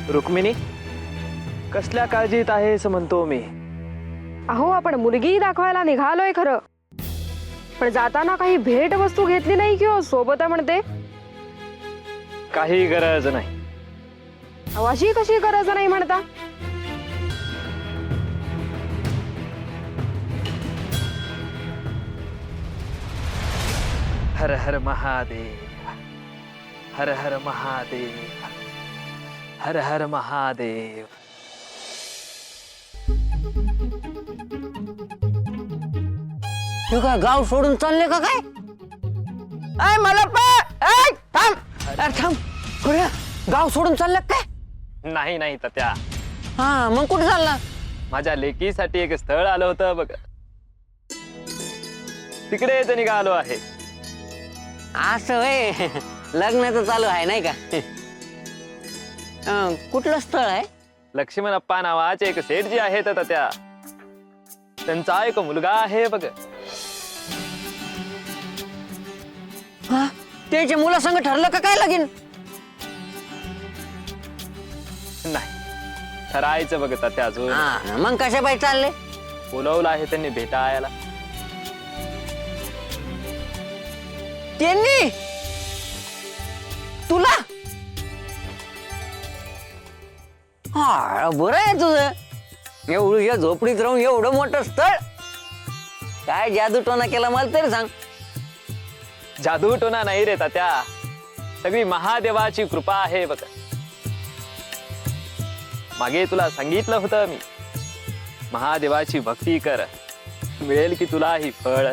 रुक्मिणी, कसल्या काळजीत आहेस म्हणतो मी. अहो आपण मुलगी दाखवायला निघालोय खरं, पण जाताना काही भेट वस्तू घेतली नाही किंवा सोबत म्हणते. काही गरज नाही. अहो अशी कशी गरज नाही म्हणता. हर हर महादेव, हर हर महादेव, हर हर महादेव. तू काय गाव सोडून चालले का काय? आय मला थांब. अरे थांब. कुठे गाव सोडून चाललं काय? नाही नाही तात्या, हा मग कुठे चालला? माझ्या लेकीसाठी एक स्थळ आलं होतं बघ, तिकडेच निघालो आहे. असं होय, लग्नाचं चालू आहे नाही का? कुठलं स्थळ आहे? लक्ष्मणप्पा नावाचे एक सेठजी आहेत तात्या, त्यांचा एक मुलगा आहे बघ. हा त्याच्या मुलासंग ठरलं का काय लगीन? नाही, ठरायचं बघ तात्या अजून. हा मग कशा पाहिजे चालले? बोलवलं आहे त्यांनी भेटायला. त्यांनी तुला? हा बरं आहे तुझं, एवढ्या झोपडीत राहून एवढं मोठं स्थळ. काय जादू टोना केला मला तरी सांग. जादू टोना नाही रे तात्या, सगळी महादेवाची कृपा आहे बघ. मागे तुला सांगितलं होतं मी, महादेवाची भक्ती कर, मिळेल की तुला ही फळ.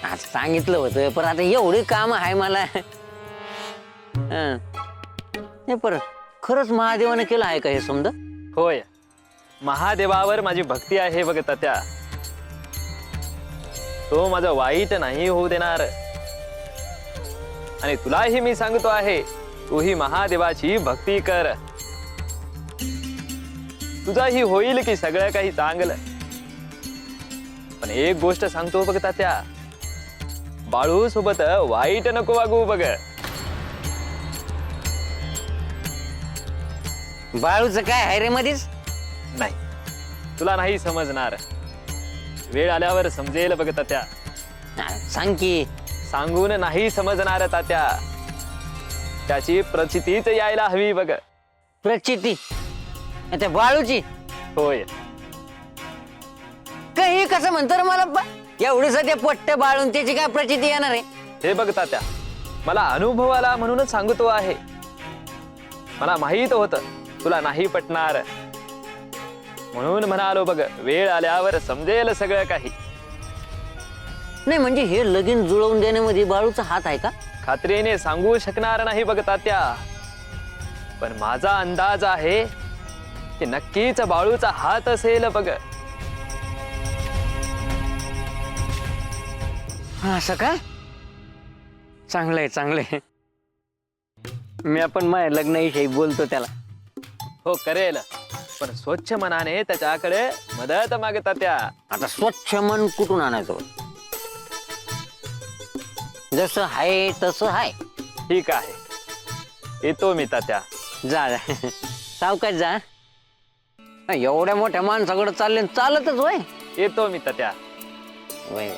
आज सांगितलं होतं, पण आता एवढी काम आहे मला. हे पर खरंच महादेवाने केलं आहे का हे समजा? होय, महादेवावर माझी भक्ती आहे बघ तात्या. तो माझं वाईट नाही होऊ देणार. आणि तुलाही मी सांगतो आहे, तूही महादेवाची भक्ती कर, तुझाही होईल की सगळं काही चांगलं. पण एक गोष्ट सांगतो बघ तात्या, बाळू सोबत वाईट नको वागू बघ. बाळूचं काय आहे रे मध्येच? नाही, तुला नाही समजणार, वेळ आल्यावर समजेल बघ तात्या. सांग की. सांगून नाही समजणार तात्या, त्याची प्रचितीच यायला हवी बघ. प्रचिती? त्या बाळूची? होय. काही कसं म्हणतो रे मला? एवढी सध्या पोट्ट बाळून त्याची काय प्रचिती येणार आहे? हे बघ तात्या, मला अनुभव आला म्हणूनच सांगतो आहे. मला माहित होत तुला नाही पटणार, म्हणून म्हणालो बघ, वेळ आल्यावर समजेल सगळं काही. नाही म्हणजे हे लगीन जुळवून देण्यामध्ये बाळूचा हात आहे का? खात्रीने सांगू शकणार नाही बघ तात्या, पण माझा अंदाज आहे की नक्कीच बाळूचा हात असेल बघ. असं का? चांगलंय चांगलंय. मी आपण माझ्या लग्नाविषयी बोलतो त्याला. हो करेल, पण स्वच्छ मनाने त्याच्याकडे मदत माग तात्या. आता स्वच्छ मन कुठून आणायचं? जसं आहे तसं आहे. ठीक आहे, येतो मी तात्या. जा सावकाश जा. एवढ्या मोठ्या माणसाकडे चालले चालतच होय. येतो मी तात्या. वय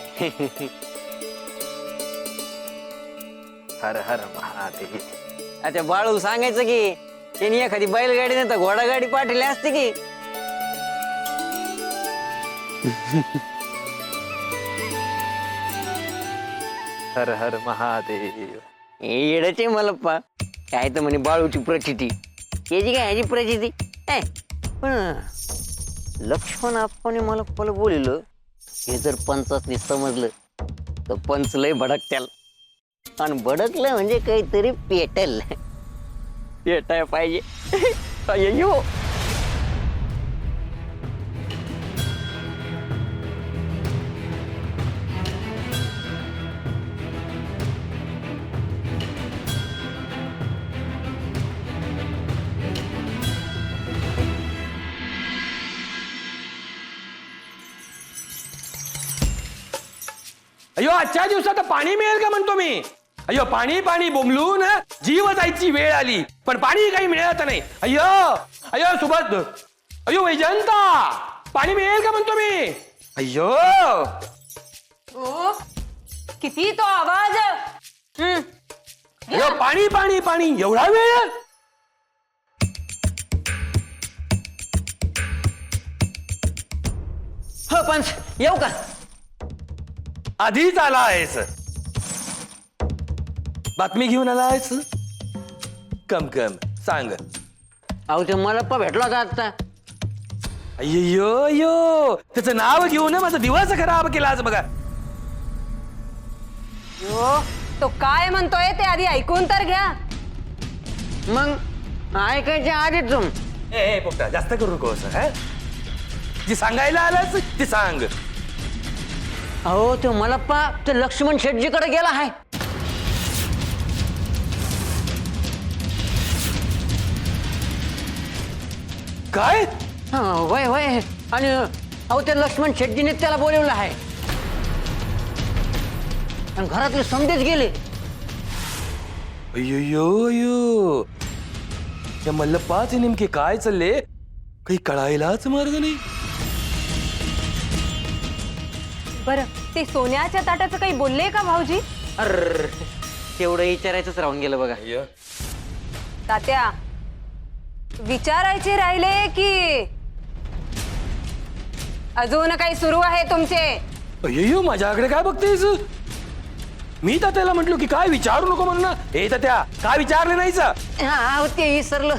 हर हर महादेव. आता बाळू सांगायचं की त्यांनी एखादी बैलगाडी नाही तर घोडागाडी पाठवली असते की. हर हर महादेव. येडाचे मलप्पा काय तर म्हणे बाळूची प्रचिती, याची काय ह्याची प्रचिती. पण लक्ष्मण आप्पाने मला बोललं, हे जर पंचासनी समजलं तर पंच लय भडकत्याल, आणि भडकलं म्हणजे काहीतरी पेटल. पेटाय पाहिजे. अय्यो अयो आजच्या दिवसात पाणी मिळेल का म्हणतो मी. अयो पाणी पाणी बोंबलून जीव जायची वेळ आली. पण पाणी काही मिळत नाही. अय्यो अय्यो सुबत, अय्यो वैजंता, पाणी मिळेल का म्हणतो मी. अय्यो ओ किती तो आवाज. अय्यो पाणी पाणी पाणी, एवढा वेळ. हो पंच, येऊ का? आधीच आला आहेस, बातमी घेऊन आला आहेस. कम कम सांग. अहो ते मलप्पा भेटला होता आता. अय्यो अय्यो, त्याचं नाव घेऊन माझा दिवस खराब केला आज बघा. यो तो काय म्हणतोय ते आधी ऐकून तर घ्या. मग ऐकायच्या आधीच तुम ए पोपटा, जास्त करू नकोस. जी सांगायला आलास ती सांग. अहो तो मलप्पा ते लक्ष्मण शेटजीकडे गेला आहे. काय? वय वय. आणि अहो ते लक्ष्मण शेटजीने त्याला बोलवलं आहे. आणि घरातले समजेच गेले. अय्यो अय्यो, या मल्लप्पाचे नेमके काय चालले काही कळायलाच मार्ग नाही. बरं ते सोन्याच्या ताटाचं काही बोलले का भाऊजी? अर तेवढं विचारायचंच राहून गेलं बघा. तात्या विचारायचे राहिले की अजून काही सुरू आहे तुमचे? अय्यो माझ्याकडे काय बघतेस. मी तर त्याला म्हटलो की काय विचारू नको म्हणून. हे तर त्या काय विचारले नाहीच. हा ते विसरलं.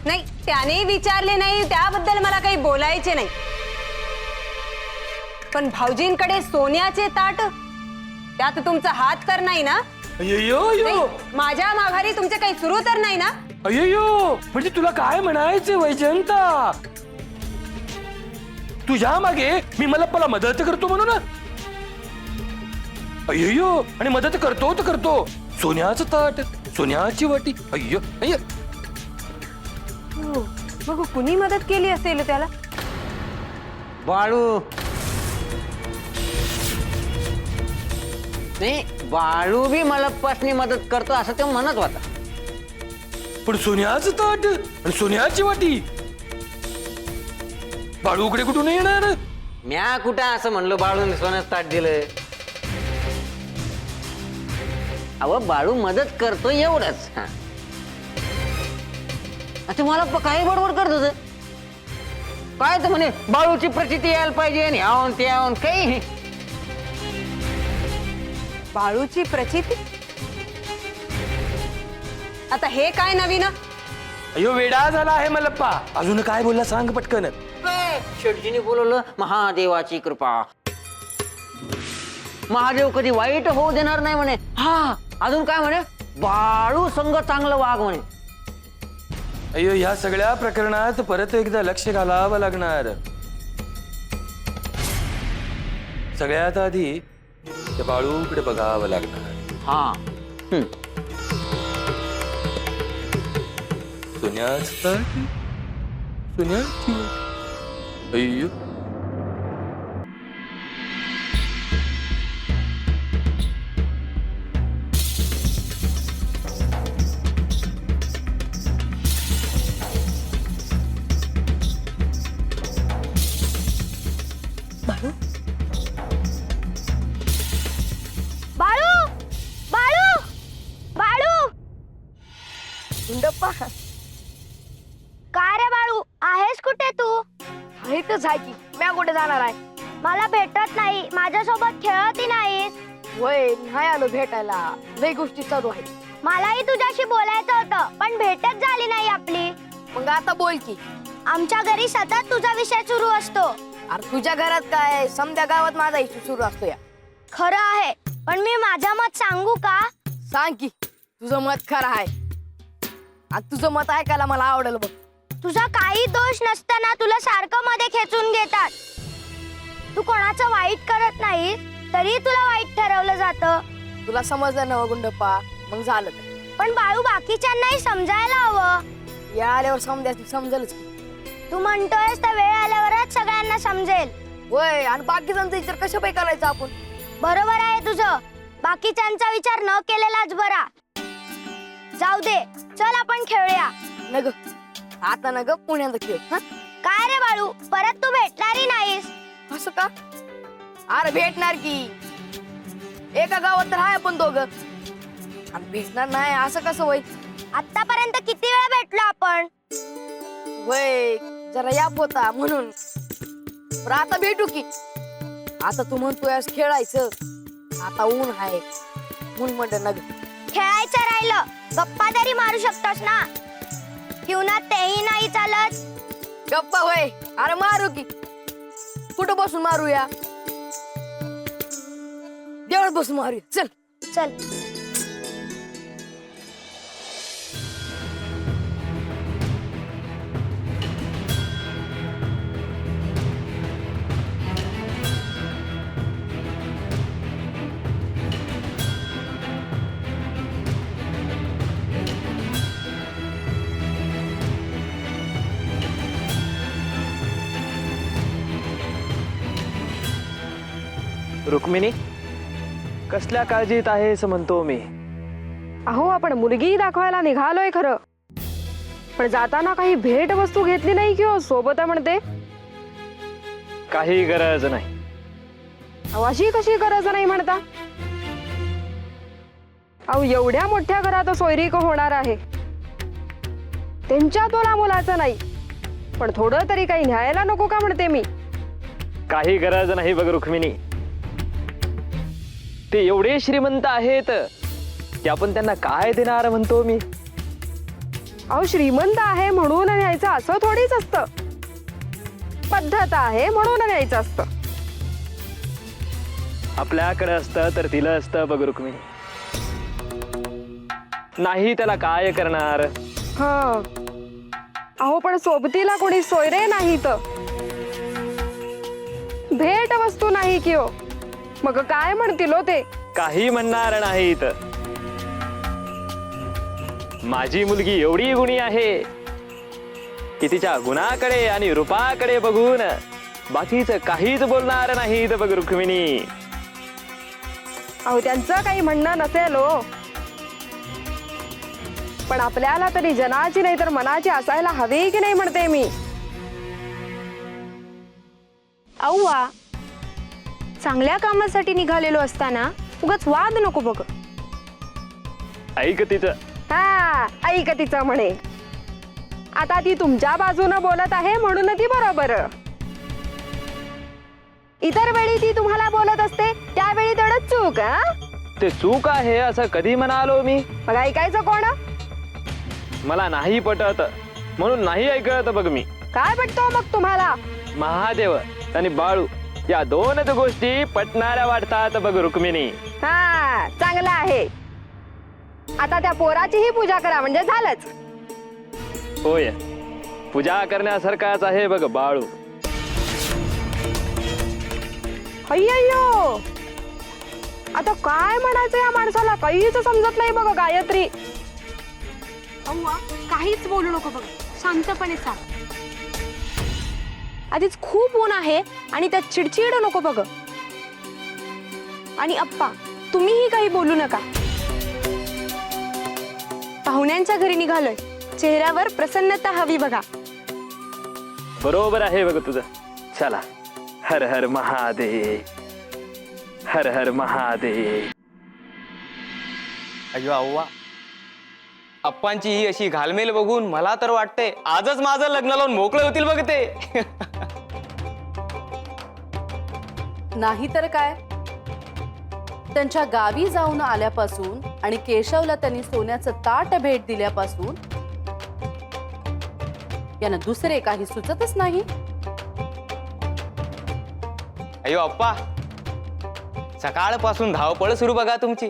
नाही त्याने विचारले नाही त्याबद्दल मला काही बोलायचे नाही. पण भाऊजींकडे सोन्याचे ताट, त्यात तुमचा हात तर नाही ना? अय्यो अय्यो नाही, माझ्या माघारी तुमचे काही सुरू तर नाही ना? अय्यो, म्हणजे तुला काय म्हणायचं वैजंता. तुझ्या मागे मी मलप्पाला मदत करतो म्हणून. अय्यो, आणि मदत करतो तर करतो. सोन्याचं ताट, सोन्याची वाटी. अय्यो अय्यो. मग कुणी मदत केली असेल त्याला? बाळू. नाही बाळू बी मलप्पासनी मदत करतो असं ते म्हणत होता. पण सोन्याचं ताट आणि सोन्याची वाटी बाळूकडे कुठून येणार. म्या कुठं असं म्हणलो बाळूने सोन्याचं ताट दिलं. अहो बाळू मदत करतो एवढंच. आता मलप्पा काही बडबड करत होत. काय तर म्हणे बाळूची प्रचिती यायला पाहिजे आणि ह्यावून त्यावून काही. बाळूची प्रचिती? आता हे काय नवीन? अय्यो वेडा झाला आहे मलप्पा. अजून काय बोलला सांग पटकन. शेटजीने बोलवलं महादेवाची कृपा. महादेव कधी वाईट होऊ देणार नाही म्हणे. हा अजून काय म्हणे बाळू संग चांगलं वाघ म्हणे. अय्यो ह्या सगळ्या प्रकरणात परत एकदा लक्ष घालावं लागणार. सगळ्यात आधी त्या बाळूकडे बघावं लागणार. हा सोन्याचं ताट, सोन्याची वाटी. अय्यो बाळू बाळू बाळू. गुंडप्पा. काय रे बाळू, आहेस कुठे तू? इथंच आहे की, मी कुठे जाणार आहे. मला भेटत नाही, माझ्यासोबत खेळतही नाहीस. वय नाही आलो भेटायला, लई गोष्टी चालू आहेत. मलाही तुझ्याशी बोलायचं होतं पण भेटच झाली नाही आपली. मग आता बोल की. आमच्या घरी सतत तुझा विषय सुरू असतो. अरे तुझ्या घरात काय, समध्या गावात माझा इशू सुरू असतो या. खरं आहे, पण मी माझं मत सांगू का? सांग की, तुझं मत खरं आहे आणि तुझं मत ऐकायला मला आवडेल बघ. तुझा काही दोष नसताना तुला सारखं मध्ये खेचून घेतात. तू कोणाचं वाईट करत नाहीस तरी तुला वाईट ठरवलं जातं. तुला समजलं ना गुंडप्पा, मग झालं तर. पण बाळू बाकीच्यांनाही समजायला हवं. या आल्यावर समजेलच की. तू म्हणतोयस तर वेळ आल्यावरच सगळ्यांना समजेल. वय, आणि बाकीच्यांचा विचार कशा पाय करायचा आपण. बरोबर आहे तुझं, बाकीच्यांचा विचार न केलेलाच बरा. जाऊ दे, चल आपण खेळूया. नग आता नग पुण्यात खेळ. हं? काय रे बाळू, परत तू भेटणारी नाहीस? असं का? अरे भेटणार की, एका गावात तर आहे आपण दोघं. आणि भेटणार नाही असं कसं होय? आतापर्यंत किती वेळा भेटलो आपण? वय जरा याप होता म्हणून. पण आता भेटू की. आता तू म्हणतोय खेळायचं, आता ऊन आहे म्हणून म्हणलं नग. खेळायचं राहिलं, गप्पा तरी मारू शकतोस ना? जीवनात तेही नाही चालत. गप्पा होय? अरे मारू की. कुठं बसून मारूया? देवळात बसून मारूया, चल. चल. रुक्मिणी, कसल्या काळजीत आहेस म्हणतो मी. अहो आपण मुलगी दाखवायला निघालोय खरं, पण जाताना काही भेट वस्तू घेतली नाही की हो सोबत म्हणते. काही गरज नाही. अहो अशी कशी गरज नाही म्हणता? अहो एवढ्या मोठ्या घरात सोयरीक होणार आहे, त्यांच्या तोला मुलाचं नाही, पण थोडं तरी काही न्यायला नको का म्हणते मी. काही गरज नाही बघ रुक्मिणी. ते एवढे श्रीमंत आहेत की आपण त्यांना काय देणार म्हणतो मी. अहो श्रीमंत आहे म्हणून न्यायचं असं थोडीच असतं. पद्धत आहे म्हणून न्यायचं असतं. आपल्याकडे असतं तर दिलं असतं बघ रुक्मिणी. नाही त्याला काय करणार. हा. अहो पण सोबतीला कोणी सोयरे नाहीत, भेट वस्तू नाही की हो. मग काय म्हणतील हो ते? काही म्हणणार नाहीत. माझी मुलगी एवढी गुणी आहे की तिच्या गुणाकडे आणि रूपाकडे बघून बाकीचं काहीच बोलणार नाहीत बघ रुक्मिणी. अहो त्यांचं काही म्हणणं नसेल हो, पण आपल्याला तरी जनाची नाही तर मनाची असायला हवी की नाही म्हणते मी. औवा, चांगल्या कामासाठी निघालेलो असताना उगाच वाद नको बघ. ऐक तिचं. हा ऐक तिचं म्हणे. आता ती तुमच्या बाजूनं बोलत आहे म्हणून ती बरोबर. इतर वेळी ती तुम्हाला बोलत असते त्यावेळी तेवढं चूक. हा ते चूक आहे असं कधी म्हणालो मी? मग ऐकायचं कोण? मला नाही पटत म्हणून नाही ऐकत बघ मी. काय पटतो मग तुम्हाला? महादेव आणि बाळू या दोनच गोष्टी पटणाऱ्या वाटतात बघ रुक्मिणी. हा चांगलं आहे. आता त्या पोराचीही पूजा करा म्हणजे झालंच. होय, पूजा करण्यासारखाच आहे बघ बाळू. अय्यो, आता काय म्हणायचं या माणसाला काहीच समजत नाही बघ. गायत्री, औवा, काहीच बोलू नको बघ, शांतपणे सांग. आधीच खूप ऊन आहे आणि त्यात चिडचिड नको बघ. आणि अप्पा, तुम्हीही काही बोलू नका. पाहुण्यांच्या घरी निघालोय, चेहऱ्यावर प्रसन्नता हवी बघा. बरोबर आहे बघ तुझं. चला, हर हर महादेव, हर हर महादेव. अय्यो अव्वा, अप्पांची ही अशी घालमेल बघून मला तर वाटतंय आजच माझं लग्न लावून मोकळे होतील बघ ते. नाही तर काय. त्यांच्या गावी जाऊन आल्यापासून आणि केशवला त्यांनी सोन्याचं ताट भेट दिल्यापासून यांना दुसरे काही सुचतच नाही. अय्यो अप्पा, सकाळपासून धावपळ सुरू बघा तुमची.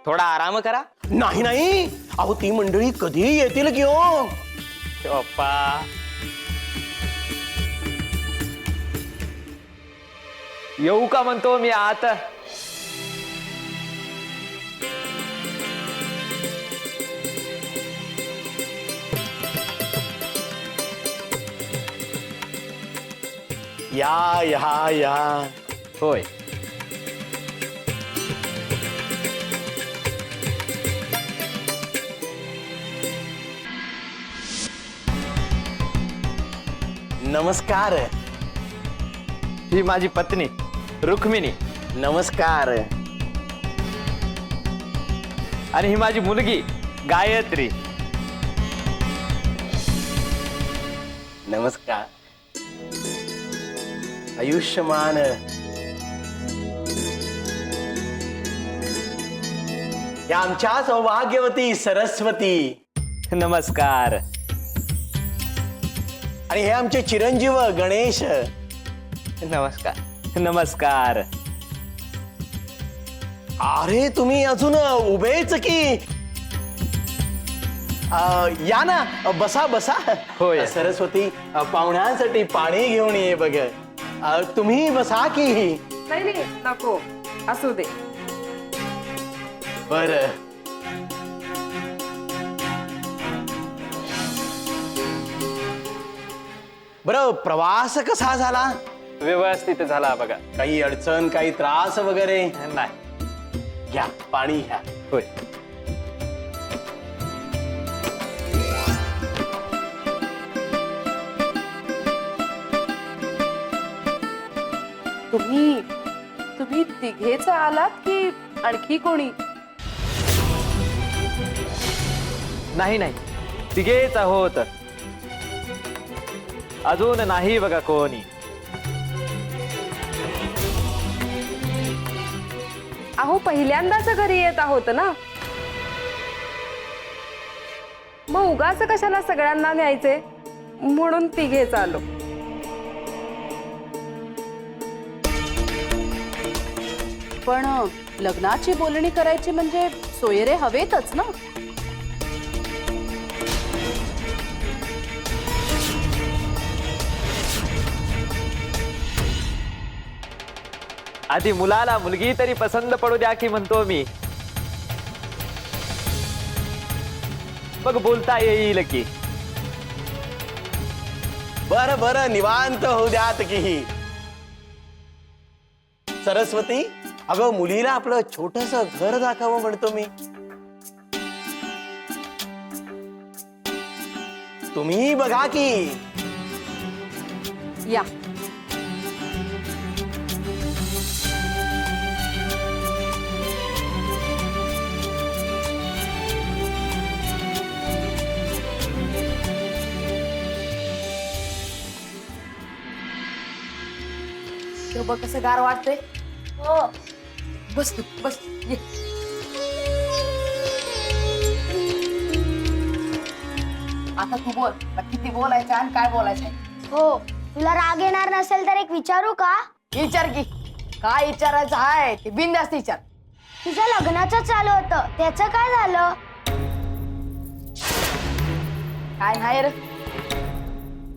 थोडा आराम करा. नाही नाही, अहो ती मंडळी कधी येतील की हो. अय्यो अप्पा, येऊ का म्हणतो मी आत. या या या. होय, नमस्कार. ही माझी पत्नी रुक्मिणी नमस्कार. आणि ही माझी मुलगी गायत्री. नमस्कार. आयुष्यमान. या आमच्या सौभाग्यवती सरस्वती. नमस्कार. आणि हे आमचे चिरंजीव गणेश. नमस्कार. नमस्कार. अरे तुम्ही अजून उभेच की. या ना, बसा बसा. होय. सरस्वती, पाहुण्यांसाठी पाणी घेऊन ये बघ. तुम्ही बसा की. नाही नको असू दे. बर. बर, प्रवास कसा झाला? व्यवस्थित झाला बघा. काही अडचण, काही त्रास वगैरे? नाही. घ्या पाणी घ्या. होय. तुम्ही तिघेच आलात की आणखी कोणी? नाही नाही, तिघेच आहोत. अजून नाही बघा कोणी. अहो पहिल्यांदाच घरी येत आहोत ना, मग उगाच कशाला सगळ्यांना न्यायचे, म्हणून तिघेच आलो. पण लग्नाची बोलणी करायची म्हणजे सोयरे हवेतच ना. आधी मुलाला मुलगी तरी पसंत पडू द्या की म्हणतो मी. मग बोलता येईल की. बर बर, निवांत होऊ द्यात की. सरस्वती, अगं मुलीला आपलं छोटस घर दाखवावं म्हणतो मी. तुम्ही बघा की. या. बघ कसं गार वाटतंय. हो. बस तू बस ये. आता तू बोल, किती बोलायचं आणि काय बोलायचं. हो, तुला राग येणार नसेल तर एक विचारू का? विचार की. काय विचारायचं आहे ते बिनधास्त विचार. तुझ्या लग्नाचं चालू होतं, त्याचं काय झालं? काय नाही रे,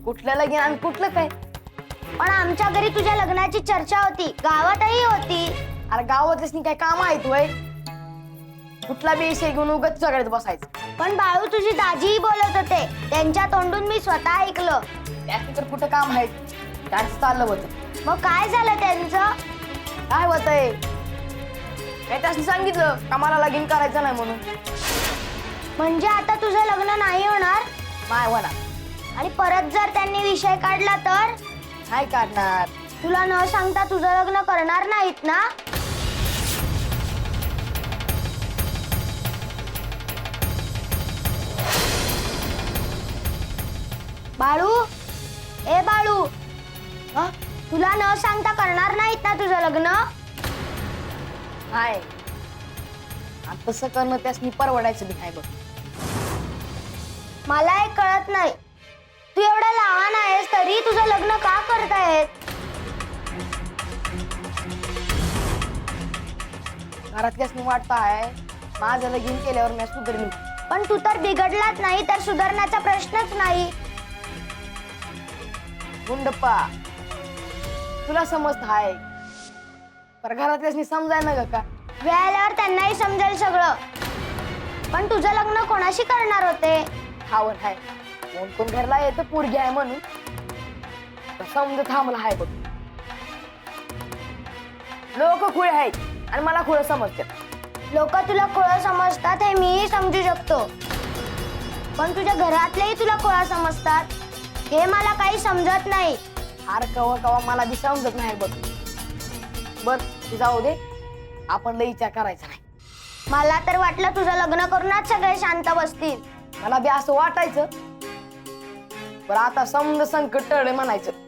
कुठलं लगीन आणि कुठलं काय. पण आमच्या घरी तुझ्या लग्नाची चर्चा होती, गावातही होती. अरे गावातल्याच काय काम आहेत वय. कुठला बी विषय घेऊन उगाच तुझ्याकडे बसायचं. पण बाळू तुझी दाजीही बोलत होते, त्यांच्या तोंडून मी स्वतः ऐकलं. त्याचं तर कुठं काम आहे, त्यांचं चाललं होतं. मग काय झालं त्यांचं? काय होतंय, काय त्याने सांगितलं का मला लगीन करायचं नाही म्हणून. म्हणजे आता तुझं लग्न नाही होणार? नाही होणार. आणि परत जर त्यांनी विषय काढला तर? नाही काढणार. तुला न सांगता तुझं लग्न करणार नाहीत ना? बाळू, ए बाळू, हा? तुला न सांगता करणार नाहीत ना तुझं लग्न? नाही. आणि तसं करणं त्यासनी परवडायचं बी नाही बघ. मला एक कळत नाही, तू एवढा लहान आहेस तरी तुझं लग्न का करतायत? घरातल्यासनी वाटतं आहे माझं लगीन केल्यावर मी सुधरली. पण तू तर बिघडलाच नाही, तर सुधारण्याचा प्रश्नच नाही. गुंडप्पा, तुला समजत आहे पर घरातल्यासनी समजाय ना का. वेळ आल्यावर त्यांनाही समजेल सगळं. पण तुझं लग्न कोणाशी करणार होते? खावण आहे, कोण कोण घरला येतं पोरगी आहे म्हणून समजत थांबला आहे बघ. लोक खुळे आहेत आणि मला खुळ समजतात. लोक तुला खोळं समजतात हे मीही समजू शकतो, पण तुझ्या घरातलेही तुला खोळा समजतात हे मला काही समजत नाही. अरे कवा कवा मला बी समजत नाही बघ. बर ते जाऊ दे, आपण लई विचार करायचा नाही. मला तर वाटलं तुझं लग्न करूनच सगळे शांत बसतील. मला बी असं वाटायचं, पण आता समज संकट टळले म्हणायचं.